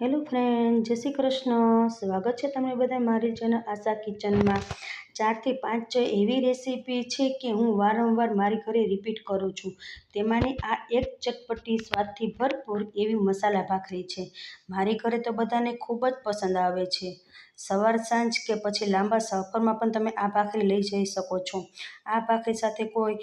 Hello friend, જય શ્રી કૃષ્ણ. સ્વાગત છે તમે બધા મારી ચેનલ આશા કિચનમાં. 4 થી 5 એવી રેસીપી છે કે હું વારંવાર મારી ઘરે રિપીટ કરું છું. તેમાંની આ એક ચટપટી સ્વાદથી ભરપૂર એવી મસાલા ભાખરી છે. મારી ઘરે તો બધાને ખૂબ જ પસંદ આવે છે. સવાર સાંજ કે પછી લાંબા સફરમાં પણ તમે આ ભાખરી લઈ જઈ શકો છો. આ ભાખરી સાથે કોઈ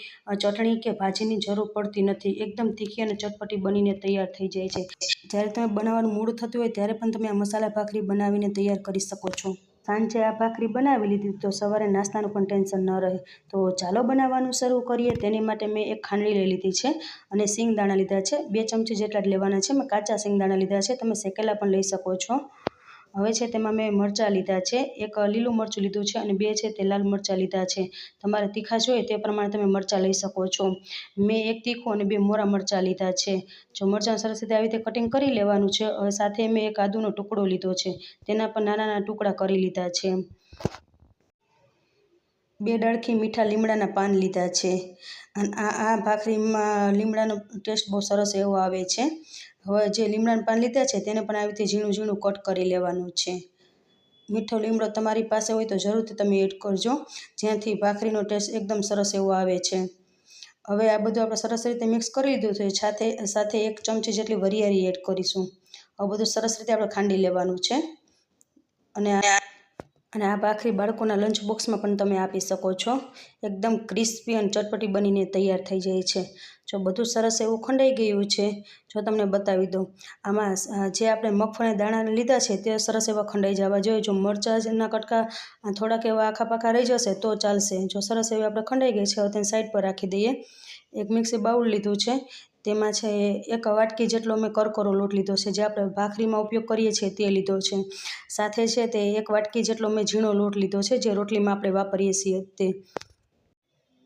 ચટણી કે ભાજીની જરૂર પડતી નથી. એકદમ તીખી અને ચટપટી બનીને તૈયાર થઈ જાય છે. જ્યારે તમે બનાવવાનું મૂડ થતું હોય ત્યારે પણ તમે આ મસાલા ભાખરી બનાવીને તૈયાર કરી શકો છો. સાંજે આ ભાખરી બનાવી લીધી તો સવારે નાસ્તાનું પણ ટેન્શન ન રહે. તો ચાલો બનાવવાનું શરૂ કરીએ. તેની માટે મેં એક ખાંડલી લઈ લીધી છે અને સિંગદાણા લીધા છે. 2 ચમચી જેટલા જ લેવાના છે. મેં કાચા સિંગદાણા લીધા છે. તમે શેકેલા પણ લઈ શકો છો. હવે છે તેમાં મેં મરચાં લીધા છે. એક લીલું મરચું લીધું છે અને 2 છે તે લાલ મરચાં લીધા છે. તમારે તીખા જોઈએ તે પ્રમાણે તમે મરચાં લઈ શકો છો. મેં 1 તીખું અને 2 મોરા મરચાં લીધા છે. જો મરચાં સરસ રીતે આવી રીતે કટિંગ કરી લેવાનું છે. હવે સાથે મેં એક આદુનો ટુકડો લીધો છે. તેના પર નાના નાના ટુકડા કરી લીધા છે. 2 ડાળખી મીઠા લીમડાના પાન લીધા છે. અને આ ભાખરીમાં લીમડાનો ટેસ્ટ બહુ સરસ એવો આવે છે. હવે જે લીમડાના પાન લીધા છે તેને પણ આવી રીતે ઝીણું ઝીણું કટ કરી લેવાનું છે. મીઠો લીમડો તમારી પાસે હોય તો જરૂરથી તમે એડ કરજો, જ્યાંથી ભાખરીનો ટેસ્ટ એકદમ સરસ એવો આવે છે. હવે આ બધું આપણે સરસ રીતે મિક્સ કરી લીધું છે. સાથે 1 ચમચી જેટલી વરિયાળી એડ કરીશું. હવે બધું સરસ રીતે આપણે ખાંડી લેવાનું છે. અને આ ભાખરી બાળકોના લંચ બોક્સમાં પણ તમે આપી શકો છો. એકદમ ક્રિસ્પી અને ચટપટી બનીને તૈયાર થઈ જાય છે. જો બધું સરસ એવું ખંડાઈ ગયું છે, જો તમને બતાવી દઉં, આમાં જે આપણે મગફળીના દાણા લીધા છે તે સરસ એવા ખંડાઈ જવા જોઈએ. જો મરચાંના કટકા થોડાક એવા આખા પાકા રહી જશે તો ચાલશે. જો સરસ એવી આપણે ખંડાઈ ગઈ છે, હવે તેને સાઈડ પર રાખી દઈએ. એક મિક્સી બાઉલ લીધું છે. તેમાં છે 1 વાટકી જેટલો મેં કરકરો લોટ લીધો છે, જે આપણે ભાખરીમાં ઉપયોગ કરીએ છીએ તે લીધો છે. સાથે છે તે 1 વાટકી જેટલો મેં ઝીણો લોટ લીધો છે, જે રોટલીમાં આપણે વાપરીએ છીએ તે.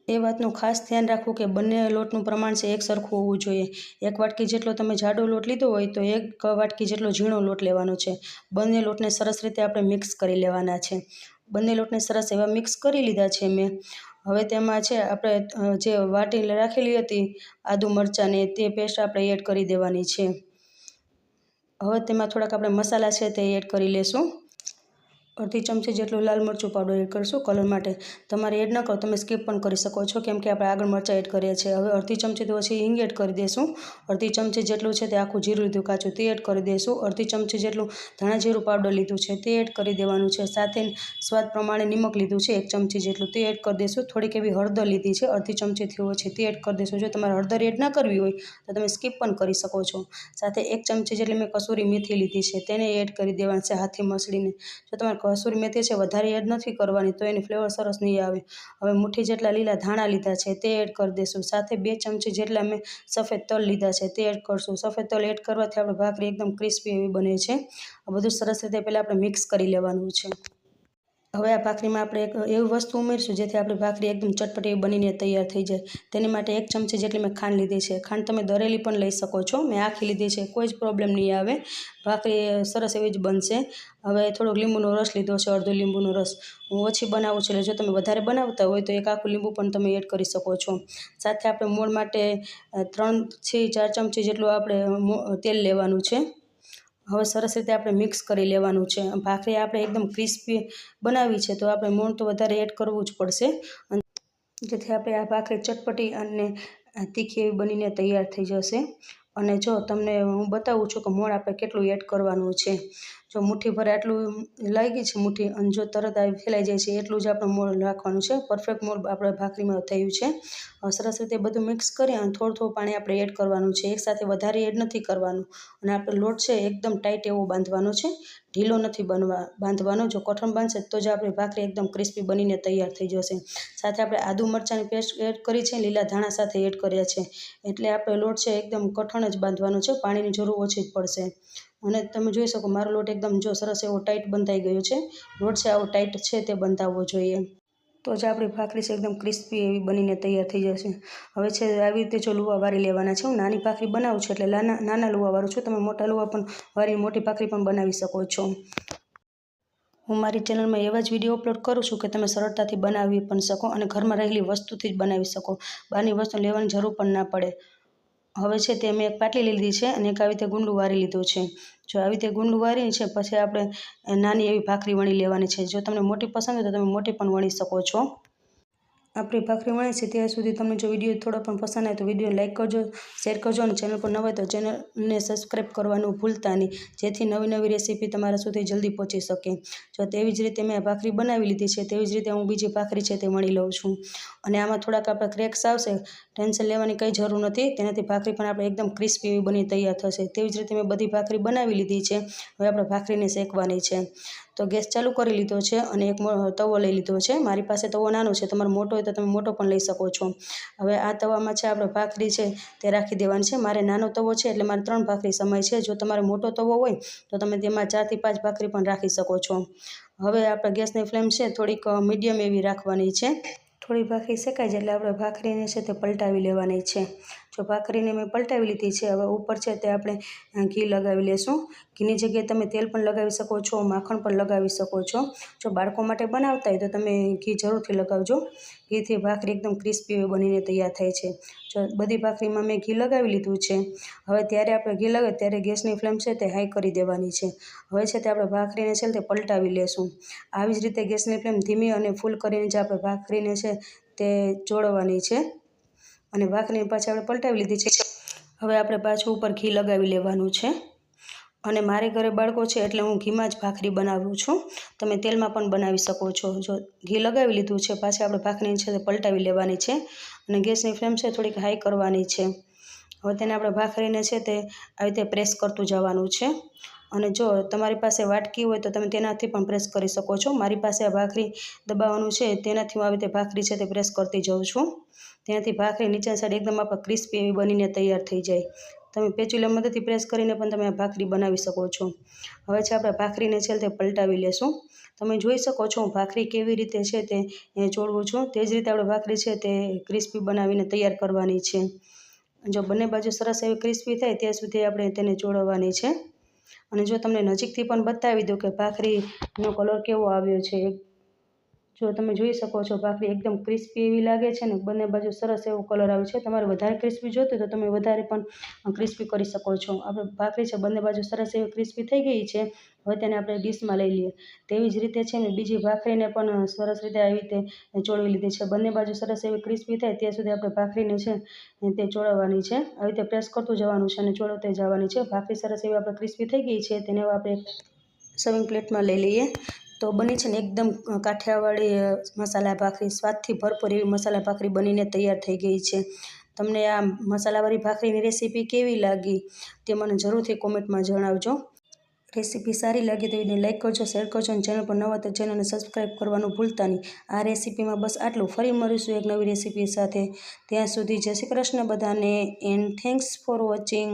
એ વાતનું ખાસ ધ્યાન રાખવું કે બંને લોટનું પ્રમાણ છે એક સરખું હોવું જોઈએ. 1 વાટકી જેટલો તમે જાડો લોટ લીધો હોય તો 1 વાટકી જેટલો ઝીણો લોટ લેવાનો છે. બંને લોટને સરસ રીતે આપણે મિક્સ કરી લેવાના છે. બંને લોટને સરસ એવા મિક્સ કરી લીધા છે મેં. હવે તેમાં છે આપણે જે વાટી રાખેલી હતી આદુ મરચાંને તે પેસ્ટ આપણે એડ કરી દેવાની છે. હવે તેમાં થોડાક આપણે મસાલા છે તે એડ કરી લેશું. 1/2 ચમચી જેટલું લાલ મરચું પાવડર એડ કરીશું કલર માટે. તમારે એડ ન કરો તમે સ્કીપ પણ કરી શકો છો, કેમ કે આપણે આગળ મરચાં એડ કરીએ છીએ. હવે 1/2 ચમચી તો પછી હિંગ એડ કરી દઈશું. 1/2 ચમચી જેટલું છે તે આખું જીરું લીધું કાચું તે એડ કરી દઈશું. 1/2 ચમચી જેટલું ધાણા જીરું પાવડર લીધું છે તે એડ કરી દેવાનું છે. સાથે સ્વાદ પ્રમાણે નિમક લીધું છે 1 ચમચી જેટલું તે એડ કરી દઈશું. થોડીક એવી હળદર લીધી છે 1/2 ચમચીથી ઓછી તે એડ કરી દઈશું. જો તમારે હળદર એડ ના કરવી હોય તો તમે સ્કીપ પણ કરી શકો છો. સાથે 1 ચમચી જેટલી મેં કસૂરી મેથી લીધી છે તેને એડ કરી દેવાની છે હાથથી મસળીને. જો તમારે કસૂરી મેથી છે વધારે એડ નથી કરવાની તો એની ફ્લેવર સરસ નહીં આવે. હવે મુઠ્ઠી જેટલા લીલા ધાણા લીધા છે તે એડ કરી દઈશું. સાથે 2 ચમચી જેટલા મેં સફેદ તલ લીધા છે તે એડ કરશું. સફેદ તલ એડ કરવાથી આપણે ભાખરી એકદમ ક્રિસ્પી એવી બને છે. આ બધું સરસ રીતે પહેલાં આપણે મિક્સ કરી લેવાનું છે. હવે આ ભાખરીમાં આપણે એક એવી વસ્તુ ઉમેરીશું જેથી આપણી ભાખરી એકદમ ચટપટી બનીને તૈયાર થઈ જાય. તેની માટે 1 ચમચી જેટલી મેં ખાંડ લીધી છે. ખાંડ તમે દરેલી પણ લઈ શકો છો. મેં આખી લીધી છે, કોઈ જ પ્રોબ્લેમ નહીં આવે. ભાખરી સરસ એવી જ બનશે. હવે થોડોક લીંબુનો રસ લીધો છે, અડધો લીંબુનો રસ. હું ઓછી બનાવું છું, એટલે જો તમે વધારે બનાવતા હોય તો 1 આખું લીંબુ પણ તમે એડ કરી શકો છો. સાથે આપણે મોણ માટે 3 થી 4 ચમચી જેટલું આપણે તેલ લેવાનું છે. હવે સરસ રીતે આપણે મિક્સ કરી લેવાનું છે. ભાખરી આપણે એકદમ ક્રિસ્પી બનાવી છે તો આપણે મોણ તો વધારે એડ કરવું જ પડશે, જેથી આપણે આ ભાખરી ચટપટી અને તીખી એવી બનીને તૈયાર થઈ જશે. અને જો તમને હું બતાવું છું કે મોણ આપણે કેટલું એડ કરવાનું છે. જો મુઠ્ઠી ભર આટલું લાગી છે મુઠ્ઠી, અને જો તરત આવી ફેલાઈ જાય છે એટલું જ આપણે મોણ રાખવાનું છે. પરફેક્ટ મોણ આપણે ભાખરીમાં થયું છે. સરસ રીતે બધું મિક્સ કરી અને થોડું પાણી આપણે એડ કરવાનું છે. એકસાથે વધારે એડ નથી કરવાનું. અને આપણે લોટ છે એકદમ ટાઈટ એવો બાંધવાનો છે, ઢીલો નથી બાંધવાનો. જો કઠણ બાંધશે તો જ આપણી ભાખરી એકદમ ક્રિસ્પી બનીને તૈયાર થઈ જશે. સાથે આપણે આદુ મરચાંની પેસ્ટ એડ કરી છે, લીલા ધાણા સાથે એડ કર્યા છે, એટલે આપણે લોટ છે એકદમ કઠણ જ બાંધવાનો છે. પાણીની જરૂર ઓછી જ પડશે. અને તમે જોઈ શકો મારો લોટ એકદમ જો સરસ એવો ટાઈટ બંધાઈ ગયો છે. લોટ છે આવો ટાઈટ છે તે બંધાવવો જોઈએ, તો જ આપણી ભાખરી છે એકદમ ક્રિસ્પી એવી બનીને તૈયાર થઈ જશે. હવે છે આવી રીતે જો લુવા વારી લેવાના છે. હું નાની ભાખરી બનાવું છું એટલે નાના લુવા વાળું છું. તમે મોટા લુવા પણ વારી મોટી ભાખરી પણ બનાવી શકો છો. હું મારી ચેનલમાં એવા જ વિડીયો અપલોડ કરું છું કે તમે સરળતાથી બનાવી પણ શકો અને ઘરમાં રહેલી વસ્તુથી જ બનાવી શકો. બહારની વસ્તુ લેવાની જરૂર પણ ના પડે. હવે છે તે મેં એક પાટલી લઈ લીધી છે અને એક આવી રીતે ગુંડું વારી લીધું છે. જો આવી રીતે ગુંડું વારીને છે પછી આપણે નાની એવી ભાખરી વણી લેવાની છે. જો તમને મોટી પસંદ હોય તો તમે મોટી પણ વણી શકો છો. આપણી ભાખરી વણે છે ત્યાં સુધી તમને જો વિડીયો થોડો પણ પસંદ આવે તો વિડીયો લાઇક કરજો, શેર કરજો અને ચેનલ પર ન હોય તો ચેનલને સબસ્ક્રાઈબ કરવાનું ભૂલતા નહીં, જેથી નવી નવી રેસીપી તમારા સુધી જલ્દી પહોંચી શકે. જો તેવી જ રીતે મેં ભાખરી બનાવી લીધી છે તેવી જ રીતે હું બીજી ભાખરી છે તે વણી લઉં છું. અને આમાં થોડાક આપણે ક્રેક્સ આવશે, ટેન્શન લેવાની કંઈ જરૂર નથી. તેનાથી ભાખરી પણ આપણે એકદમ ક્રિસ્પી એવી બની તૈયાર થશે. તેવી જ રીતે મેં બધી ભાખરી બનાવી લીધી છે. હવે આપણે ભાખરીને શેકવાની છે. તો ગેસ ચાલુ કરી લીધો છે અને એક તવો લઈ લીધો છે. મારી પાસે તવો નાનો છે, તમારો મોટો હોય તો તમે મોટો પણ લઈ શકો છો. હવે આ તવામાં છે આપણે ભાખરી છે તે રાખી દેવાની છે. મારે નાનો તવો છે એટલે મારે 3 ભાખરી સમાય છે. જો તમારે મોટો તવો હોય તો તમે તેમાં 4 થી 5 ભાખરી પણ રાખી શકો છો. હવે આપણે ગેસની ફ્લેમ છે થોડીક મીડિયમ એવી રાખવાની છે. થોડી ભાખરી શેકાઈ જાય એટલે આપણે ભાખરીને છે તે પલટાવી લેવાની છે. જો ભાખરીને મેં પલટાવી લીધી છે, હવે ઉપર છે તે આપણે ઘી લગાવી લેશું. ઘીની જગ્યાએ તમે તેલ પણ લગાવી શકો છો, માખણ પણ લગાવી શકો છો. જો બાળકો માટે બનાવતા હોય તો તમે ઘી જરૂરથી લગાવજો. ઘીથી ભાખરી એકદમ ક્રિસ્પી એવી બનીને તૈયાર થાય છે. જો બધી ભાખરીમાં મેં ઘી લગાવી લીધું છે. હવે ત્યારે આપણે ઘી લગાવીએ ત્યારે ગેસની ફ્લેમ છે તે હાઈ કરી દેવાની છે. હવે છે તે આપણે ભાખરીને છે તે પલટાવી લેશું. આવી જ રીતે ગેસની ફ્લેમ ધીમી અને ફૂલ કરીને જે આપણે ભાખરીને છે તે ચોળવાની છે. અને ભાખરીને પાછી આપણે પલટાવી લીધી છે. હવે આપણે પાછું ઉપર ઘી લગાવી લેવાનું છે. અને મારે ઘરે બાળકો છે એટલે હું ઘીમાં જ ભાખરી બનાવું છું. તમે તેલમાં પણ બનાવી શકો છો. જો ઘી લગાવી લીધું છે, પાછી આપણે ભાખરીને છે તે પલટાવી લેવાની છે. અને ગેસની ફ્લેમ છે થોડીક હાઈ કરવાની છે. હવે તેને આપણે ભાખરીને છે તે આવી રીતે પ્રેસ કરતું જવાનું છે. અને જો તમારી પાસે વાટકી હોય તો તમે તેનાથી પણ પ્રેસ કરી શકો છો. મારી પાસે આ ભાખરી દબાવવાનું છે તેનાથી હું આવી રીતે ભાખરી છે તે પ્રેસ કરતી જાઉં છું. તેનાથી ભાખરી નીચેની સાઈડ એકદમ આપણે ક્રિસ્પી એવી બનીને તૈયાર થઈ જાય. તમે પેચુલા મદદથી પ્રેસ કરીને પણ તમે આ ભાખરી બનાવી શકો છો. હવે છે આપણે ભાખરીને છે તે પલટાવી લેશું. તમે જોઈ શકો છો હું ભાખરી કેવી રીતે છે તે ચોળવું છું. તે જ રીતે આપણે ભાખરી છે તે ક્રિસ્પી બનાવીને તૈયાર કરવાની છે. જો બંને બાજુ સરસ એવી ક્રિસ્પી થાય ત્યાં સુધી આપણે તેને ચોળવવાની છે. અને જો તમને નજીકથી પણ બતાવી દઉં કે ભાખરીનો કલર કેવો આવ્યો છે. જો તમે જોઈ શકો છો ભાખરી એકદમ ક્રિસ્પી એવી લાગે છે ને બંને બાજુ સરસ એવો કલર આવે છે. તમારે વધારે ક્રિસ્પી જોતું તો તમે વધારે પણ ક્રિસ્પી કરી શકો છો. આપણે ભાખરી છે બંને બાજુ સરસ એવી ક્રિસ્પી થઈ ગઈ છે. હવે તેને આપણે ડીશમાં લઈ લઈએ. તેવી જ રીતે છે ને બીજી ભાખરીને પણ સરસ રીતે આવી રીતે ચોળવી લીધી છે. બંને બાજુ સરસ એવી ક્રિસ્પી થાય ત્યાં સુધી આપણે ભાખરીને છે તે ચોળવવાની છે. આવી રીતે પ્રેસ કરતું જવાનું છે અને ચોળવતી જવાની છે. ભાખરી સરસ એવી આપણે ક્રિસ્પી થઈ ગઈ છે. તેને હવે આપણે સર્વિંગ પ્લેટમાં લઈ લઈએ. તો બની છે ને એકદમ કાઠિયાવાડી મસાલા ભાખરી, સ્વાદથી ભરપૂર એવી મસાલા ભાખરી બનીને તૈયાર થઈ ગઈ છે. તમને આ મસાલાવાળી ભાખરીની રેસીપી કેવી લાગી તે મને જરૂરથી કોમેન્ટમાં જણાવજો. રેસીપી સારી લાગી તો વિડીયોને લાઇક કરજો, શેર કરજો અને ચેનલ પર નવા હોય તો ચેનલને સબસ્ક્રાઈબ કરવાનું ભૂલતા નહીં. આ રેસીપીમાં બસ આટલું. ફરી મળીશું એક નવી રેસીપી સાથે. ત્યાં સુધી જય શ્રી કૃષ્ણ બધાને એન્ડ થેન્ક્સ ફોર વોચિંગ.